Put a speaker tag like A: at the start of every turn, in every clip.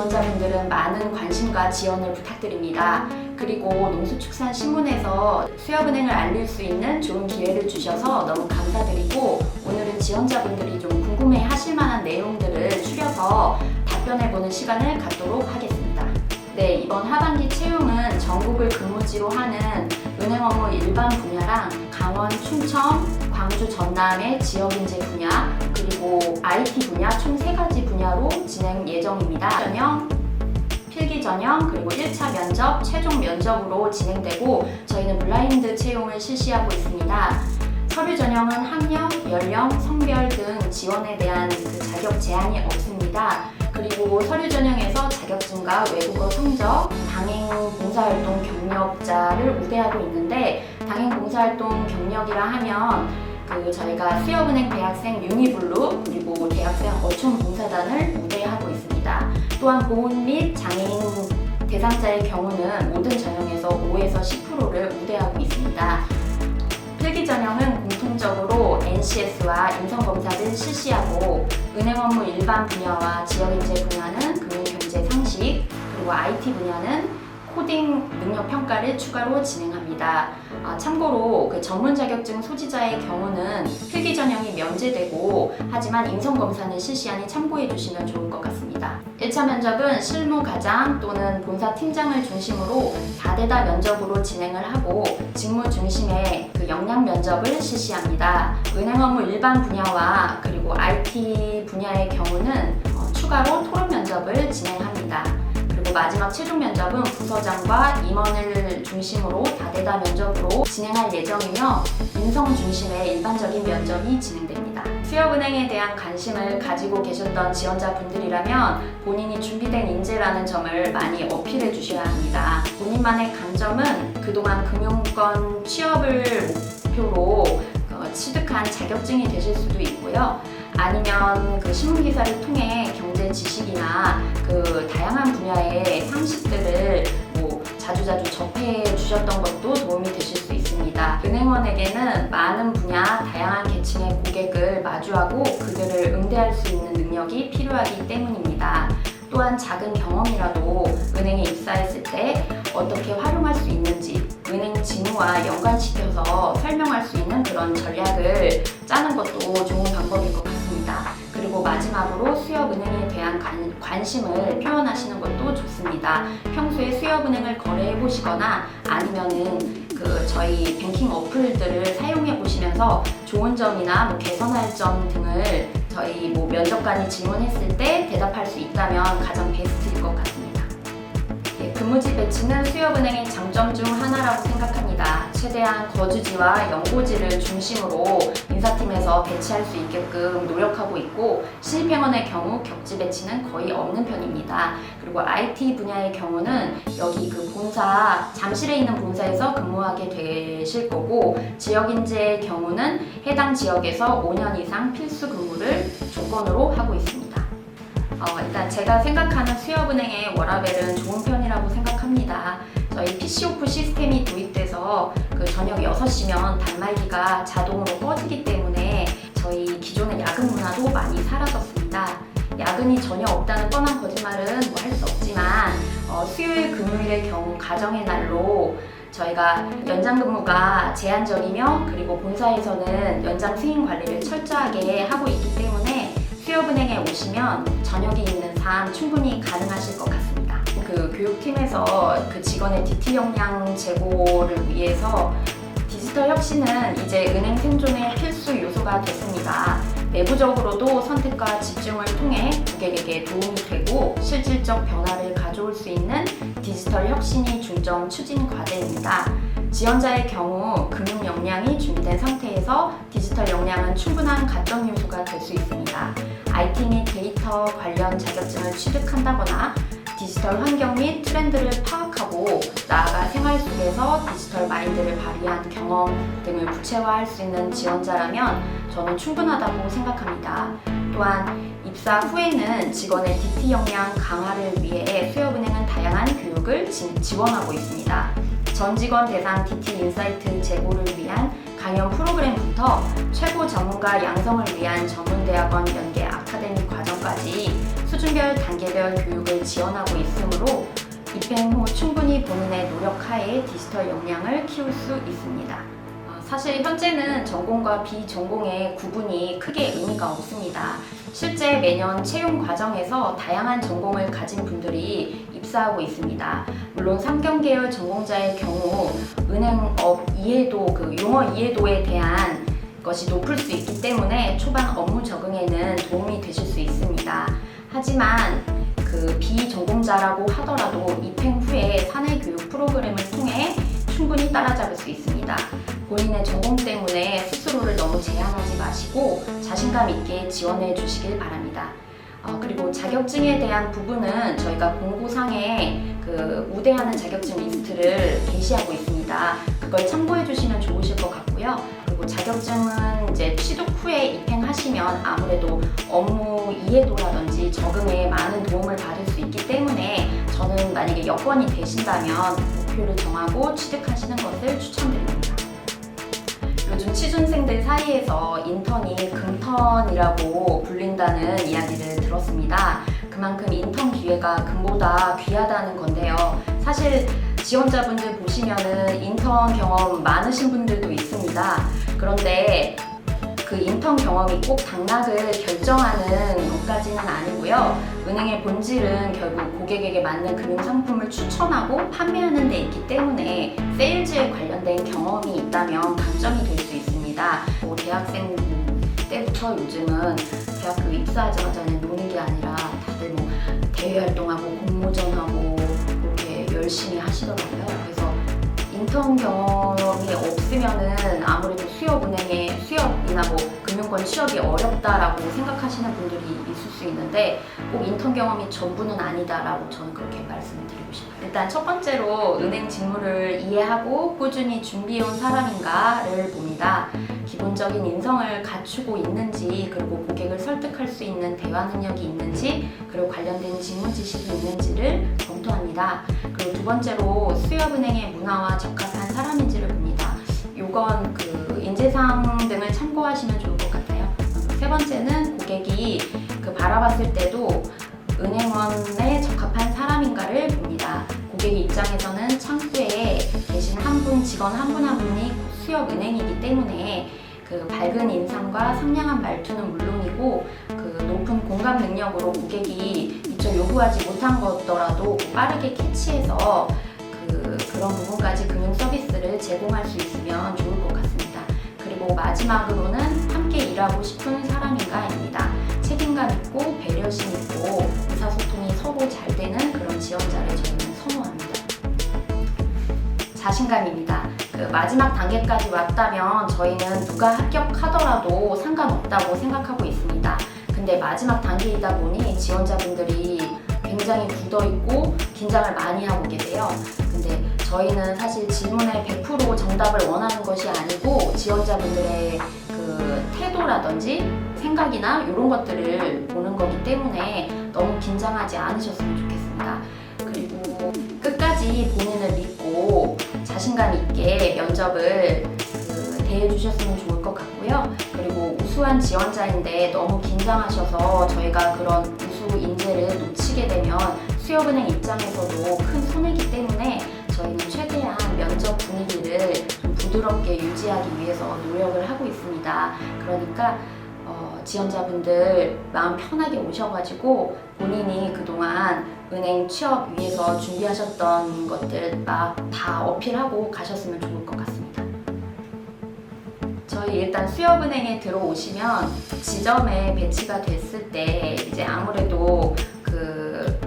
A: 지원자분들은 많은 관심과 지원을 부탁드립니다. 그리고 농수축산신문에서 수협은행을 알릴 수 있는 좋은 기회를 주셔서 너무 감사드리고, 오늘은 지원자분들이 좀 궁금해 하실 만한 내용들을 추려서 답변해보는 시간을 갖도록 하겠습니다. 네, 이번 하반기 채용은 전국을 근무지로 하는 은행 업무 일반 분야랑 강원, 충청, 광주, 전남의 지역인재 분야, 그리고 IT 분야 총 3가지 분야로 진행 예정입니다. 전형, 필기 전형, 그리고 1차 면접, 최종 면접으로 진행되고, 저희는 블라인드 채용을 실시하고 있습니다. 서류 전형은 학력, 연령, 성별 등 지원에 대한 자격 제한이 없습니다. 그리고 서류 전형에서 자격증과 외국어 성적, 당행 봉사활동 경력자를 우대하고 있는데, 당행 봉사활동 경력이라 하면 저희가 수협은행 대학생 유니블루 그리고 대학생 어촌 봉사단을 우대하고 있습니다. 또한 보훈 및 장애인 대상자의 경우는 모든 전형에서 5에서 10%를 우대하고 있습니다. 필기 전형은 공통적으로 NCS와 인성검사를 실시하고, 은행 업무 일반 분야와 지역인재 분야는 금융경제 상식, 그리고 IT 분야는 코딩 능력 평가를 추가로 진행합니다. 참고로 전문 자격증 소지자의 경우는 필기 전형이 면제되고, 하지만 인성검사는 실시하니 참고해 주시면 좋을 것 같습니다. 1차 면접은 실무과장 또는 본사팀장을 중심으로 다대다 면접으로 진행을 하고, 직무 중심의 역량 면접을 실시합니다. 은행 업무 일반 분야와 그리고 IT 분야의 경우는 추가로 토론 면접을 진행합니다. 그리고 마지막 최종 면접은 부서장과 임원을 중심으로 다대다 면접으로 진행할 예정이며, 인성 중심의 일반적인 면접이 진행됩니다. 수협은행에 대한 관심을 가지고 계셨던 지원자분들이라면 본인이 준비된 인재라는 점을 많이 어필해 주셔야 합니다. 본인만의 강점은 그동안 금융권 취업을 목표로 취득한 자격증이 되실 수도 있고요. 아니면 신문기사를 통해 경제 지식이나 다양한 분야의 상식들을 자주자주 접해 주셨던 것도 도움이 되실 수 있습니다. 은행원에게는 많은 분야, 다양한 계층의 고객을 마주하고 그들을 응대할 수 있는 능력이 필요하기 때문입니다. 또한 작은 경험이라도 은행에 입사했을 때 어떻게 활용할 수 있는지 은행 직무와 연관시켜서 설명할 수 있는 그런 전략을 짜는 것도 좋은 방법일 것 같습니다. 그리고 마지막으로 수협은행에 대한 관심을 표현하시는 것도 좋습니다. 평소에 수협은행을 거래해 보시거나 아니면은 저희 뱅킹 어플들을 사용해 보시면서 좋은 점이나 개선할 점 등을 저희 면접관이 질문했을 때 대답할 수 있다면 가장 베스트일 것 같습니다. 근무지 배치는 수협은행의 장점 중 하나라고 생각합니다. 최대한 거주지와 연고지를 중심으로 인사팀에서 배치할 수 있게끔 노력하고 있고, 신입행원의 경우 격지 배치는 거의 없는 편입니다. 그리고 IT 분야의 경우는 여기 본사, 잠실에 있는 본사에서 근무하게 되실 거고, 지역인재의 경우는 해당 지역에서 5년 이상 필수 근무를 조건으로 하고 있습니다. 일단 제가 생각하는 수협은행의 워라밸은 좋은 편이라고 생각합니다. 저희 PC오프 시스템이 도입돼서 저녁 6시면 단말기가 자동으로 꺼지기 때문에 저희 기존의 야근 문화도 많이 사라졌습니다. 야근이 전혀 없다는 뻔한 거짓말은 할 수 없지만, 수요일 금요일의 경우 가정의 날로 저희가 연장 근무가 제한적이며, 그리고 본사에서는 연장 승인 관리를 철저하게 하고 있기 때문에 수협은행에 오시면 저녁이 있는 삶 충분히 가능하실 것 같습니다. 교육팀에서 직원의 DT 역량 제고를 위해서 디지털 혁신은 이제 은행 생존의 필수 요소가 됐습니다. 내부적으로도 선택과 집중을 통해 고객에게 도움이 되고 실질적 변화를 가져올 수 있는 디지털 혁신이 중점 추진 과제입니다. 지원자의 경우 금융 역량이 준비된 상태에서 디지털 역량은 충분한 가점 요소가 될 수 있습니다. IT 및 데이터 관련 자격증을 취득한다거나 디지털 환경 및 트렌드를 파악하고 나아가 생활 속에서 디지털 마인드를 발휘한 경험 등을 구체화할 수 있는 지원자라면 저는 충분하다고 생각합니다. 또한 입사 후에는 직원의 DT 역량 강화를 위해 수협은행은 다양한 교육을 지원하고 있습니다. 전 직원 대상 DT 인사이트 제고를 위한 강연 프로그램부터 최고 전문가 양성을 위한 전문대학원 연계 아카데미 과정까지 수준별, 단계별 교육을 지원하고 있으므로 입행 후 충분히 본인의 노력하에 디지털 역량을 키울 수 있습니다. 사실 현재는 전공과 비전공의 구분이 크게 의미가 없습니다. 실제 매년 채용 과정에서 다양한 전공을 가진 분들이 입사하고 있습니다. 물론 상경계열 전공자의 경우 은행업 이해도, 용어 이해도에 대한 것이 높을 수 있기 때문에 초반 업무 적응에는 도움이 되실 수 있습니다. 하지만 비전공자라고 하더라도 입행 후에 사내교육 프로그램을 통해 충분히 따라잡을 수 있습니다. 본인의 전공 때문에 스스로를 너무 제한하지 마시고 자신감 있게 지원해 주시길 바랍니다. 그리고 자격증에 대한 부분은 저희가 공고상에 우대하는 자격증 리스트를 게시하고 있습니다. 그걸 참고해 주시면 좋으실 것 같고요. 그리고 자격증은 이제 취득 후에 입행하시면 아무래도 업무 이해도라든지 적응에 많은 도움을 받을 수 있기 때문에 저는 만약에 여건이 되신다면 목표를 정하고 취득하시는 것을 추천드립니다. 요즘 취준생들 사이에서 인턴이 금턴이라고 불린다는 이야기를 들었습니다. 그만큼 인턴 기회가 금보다 귀하다는 건데요. 사실 지원자분들 보시면은 인턴 경험 많으신 분들도 있습니다. 그런데 그 인턴 경험이 꼭 당락을 결정하는 것까지는 아니고요. 은행의 본질은 결국 고객에게 맞는 금융상품을 추천하고 판매하는 데 있기 때문에 세일즈에 관련된 경험이 있다면 강점이 될 수 있습니다. 대학생 때부터 요즘은 대학교 입사하자마자 노는 게 아니라 다들 대외 활동하고 공모전하고 그렇게 열심히 하시더라고요. 그래서 인턴 경험이 없으면은 아무래도 수협이나 금융권 취업이 어렵다라고 생각하시는 분들이 있을 수 있는데 꼭 인턴 경험이 전부는 아니다라고 저는 그렇게 말씀을 드리고 싶어요. 일단 첫 번째로 은행 직무를 이해하고 꾸준히 준비해온 사람인가를 봅니다. 기본적인 인성을 갖추고 있는지, 그리고 고객을 설득할 수 있는 대화 능력이 있는지, 그리고 관련된 직무 지식이 있는지를 검토합니다. 그리고 두 번째로 수협은행의 문화와 적합한 사람인지를 봅니다. 요건 인재사항 등을 참고하시면 좋을 것 같아요. 세 번째는 고객이 바라봤을 때도 은행원에 적합한 사람인가를 봅니다. 고객의 입장에서는 창구에 계신 직원 한 분 한 분이 수협은행이기 때문에 밝은 인상과 상냥한 말투는 물론이고 높은 공감 능력으로 고객이 미처 요구하지 못한 것더라도 빠르게 캐치해서 그런 부분까지 금융 서비스를 제공할 수 있으면 좋을 것 같습니다. 그리고 마지막으로는 함께 일하고 싶은 사람인가입니다. 책임감 있고 배려심 있고 의사소통이 서로 잘 되는 그런 지원자를 저희는 선호합니다. 자신감입니다. 마지막 단계까지 왔다면 저희는 누가 합격하더라도 상관없다고 생각하고 있습니다. 근데 마지막 단계이다 보니 지원자분들이 굉장히 굳어있고 긴장을 많이 하고 계세요. 근데 저희는 사실 질문에 100% 정답을 원하는 것이 아니고 지원자분들의 태도라든지 생각이나 이런 것들을 보는 거기 때문에 너무 긴장하지 않으셨으면 좋겠습니다. 그리고 끝까지 본인을 믿고 자신감 있게 면접을 대해주셨으면 좋을 것 같고요. 그리고 우수한 지원자인데 너무 긴장하셔서 저희가 그런 우수 인재를 놓치게 되면 수협은행 입장에서도 큰 손해이기 때문에 저희는 최대한 면접 분위기를 좀 부드럽게 유지하기 위해서 노력을 하고 있습니다. 그러니까 지원자분들 마음 편하게 오셔가지고 본인이 그동안 은행 취업 위해서 준비하셨던 것들 막 다 어필하고 가셨으면 좋을 것 같습니다. 저희 일단 수협은행에 들어오시면 지점에 배치가 됐을 때 이제 아무래도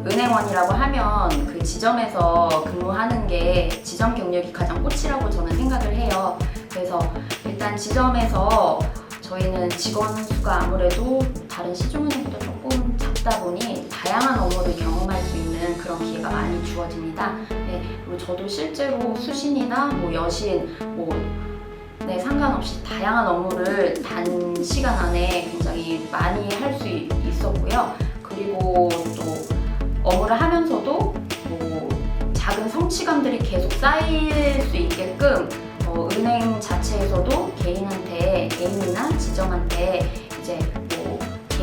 A: 은행원이라고 하면 그 지점에서 근무하는 게 지점 경력이 가장 꽃이라고 저는 생각을 해요. 그래서 일단 지점에서 저희는 직원 수가 아무래도 다른 시중은행보다 조금 작다 보니 다양한 업무를 경험할 수 있는 그런 기회가 많이 주어집니다. 네, 그리고 저도 실제로 수신이나 여신 상관없이 다양한 업무를 단시간 안에 굉장히 많이 할 수 있었고요. 그리고 또 업무를 하면서도 작은 성취감들이 계속 쌓일 수 있게끔 은행 자체에서도 개인이나 지점한테 이제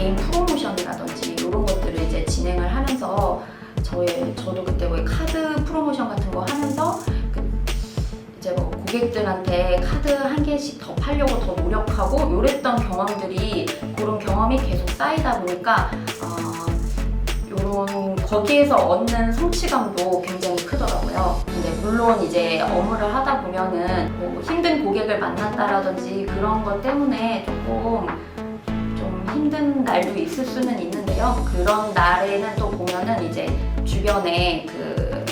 A: 개인 프로모션이라든지 이런 것들을 이제 진행을 하면서 저도 그때 뭐 카드 프로모션 같은 거 하면서 이제 뭐 고객들한테 카드 한 개씩 더 팔려고 더 노력하고 요랬던 경험들이, 그런 경험이 계속 쌓이다 보니까 요런 거기에서 얻는 성취감도 굉장히 크더라고요. 근데 물론 이제 업무를 하다 보면은 뭐 힘든 고객을 만난다라든지 그런 것 때문에 조금 좀 힘든 날도 있을 수는 있는데요. 그런 날에는 또 보면은 이제 주변에 그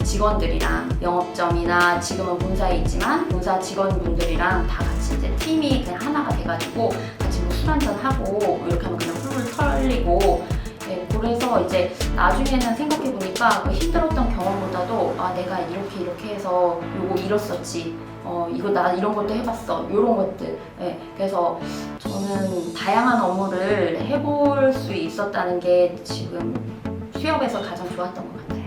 A: 직원들이랑, 영업점이나 지금은 본사에 있지만 본사 직원분들이랑 다 같이 이제 팀이 그냥 하나가 돼가지고 같이 뭐 술 한잔 하고 이렇게 하면 그냥 훌훌 털리고, 네, 그래서 이제 나중에는 생각해보니까 그 힘들었던 경험보다도 내가 이렇게 해서 요거 이뤘었지, 이거 나 이런 것도 해봤어, 요런 것들. 네, 그래서 저는 다양한 업무를 해볼 수 있었다는 게 지금 수협에서 가장 좋았던 것 같아요.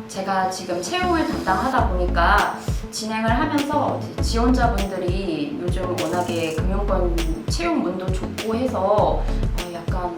A: 제가 지금 채용을 담당하다 보니까 진행을 하면서 지원자분들이 요즘 워낙에 금융권 채용문도 좁고 해서 약간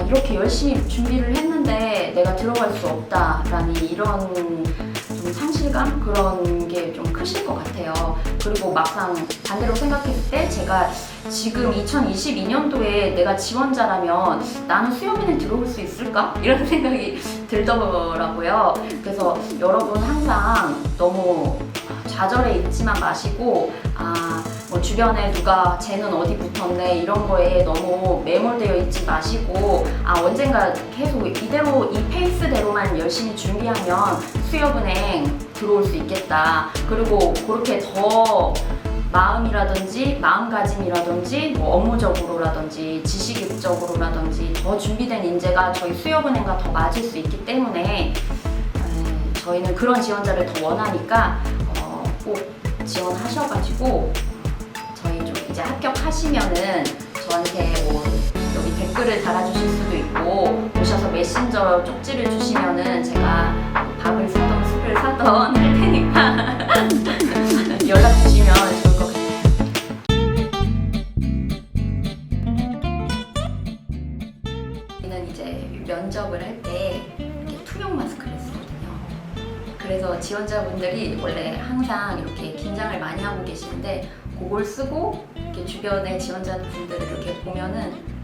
A: 이렇게 열심히 준비를 했는데 내가 들어갈 수 없다라는 이런 좀 상실감? 그런 게 좀 크실 것 같아요. 그리고 막상 반대로 생각했을 때 제가 지금 2022년도에 내가 지원자라면 나는 수협은행 들어올 수 있을까? 이런 생각이 들더라고요. 그래서 여러분 항상 너무 좌절에 있지만 마시고 뭐 주변에 누가 쟤는 어디 붙었네 이런 거에 너무 매몰되어 있지 마시고 언젠가 계속 이대로 이 페이스대로만 열심히 준비하면 수협은행 들어올 수 있겠다. 그리고 그렇게 더 마음이라든지 마음가짐이라든지 뭐 업무적으로라든지 지식적으로라든지 더 준비된 인재가 저희 수협은행과 더 맞을 수 있기 때문에 저희는 그런 지원자를 더 원하니까 꼭 지원하셔가지고 저희 좀 이제 합격하시면은 저한테 뭐 여기 댓글을 달아주실 수도 있고 오셔서 메신저 쪽지를 주시면은 제가 밥을 사던 술을 사던 할 테니까 연락 주시면 좋을 것 같아요. 저희는 이제 면접을 할 때 이렇게 투명 마스크를 쓰거든요. 그래서 지원자분들이 원래 항상 이렇게 긴장을 많이 하고 계시는데 그걸 쓰고 이렇게 주변의 지원자분들을 이렇게 보면은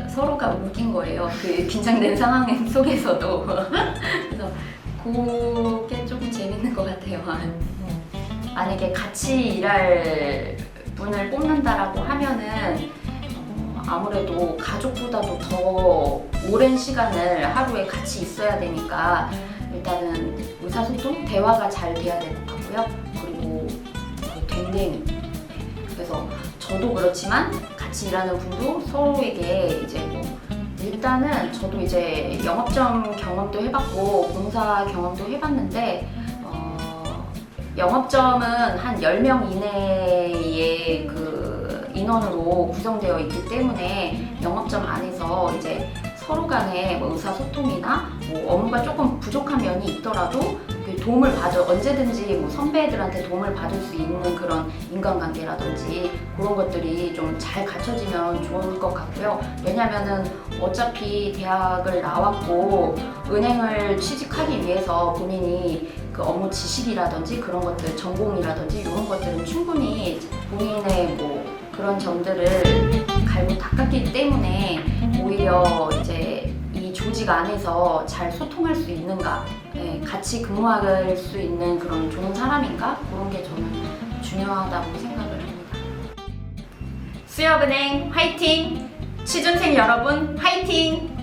A: 서로가 웃긴 거예요. 그 긴장된 상황 속에서도. 그래서 그게 조금 재밌는 것 같아요. 만약에 같이 일할 분을 뽑는다라고 하면은 아무래도 가족보다도 더 오랜 시간을 하루에 같이 있어야 되니까 일단은 의사소통, 대화가 잘 돼야 될 것 같고요. 그리고 댕댕이. 그래서 저도 그렇지만 같이 일하는 분도 서로에게 이제 뭐 일단은 저도 이제 영업점 경험도 해봤고 본사 경험도 해봤는데 영업점은 한 10명 이내의 그 인원으로 구성되어 있기 때문에 영업점 안에서 이제 서로 간에 뭐 의사소통이나 뭐 업무가 조금 부족한 면이 있더라도 도움을 언제든지 뭐 선배들한테 도움을 받을 수 있는 그런 인간관계라든지 그런 것들이 좀 잘 갖춰지면 좋을 것 같고요. 왜냐면은 어차피 대학을 나왔고 은행을 취직하기 위해서 본인이 그 업무 지식이라든지 그런 것들, 전공이라든지 이런 것들은 충분히 본인의 뭐 그런 점들을 갈고 닦았기 때문에 오히려 이제 이 조직 안에서 잘 소통할 수 있는가, 같이 근무할 수 있는 그런 좋은 사람인가, 그런 게 저는 중요하다고 생각을 합니다. 수협은행 화이팅! 취준생 여러분 화이팅!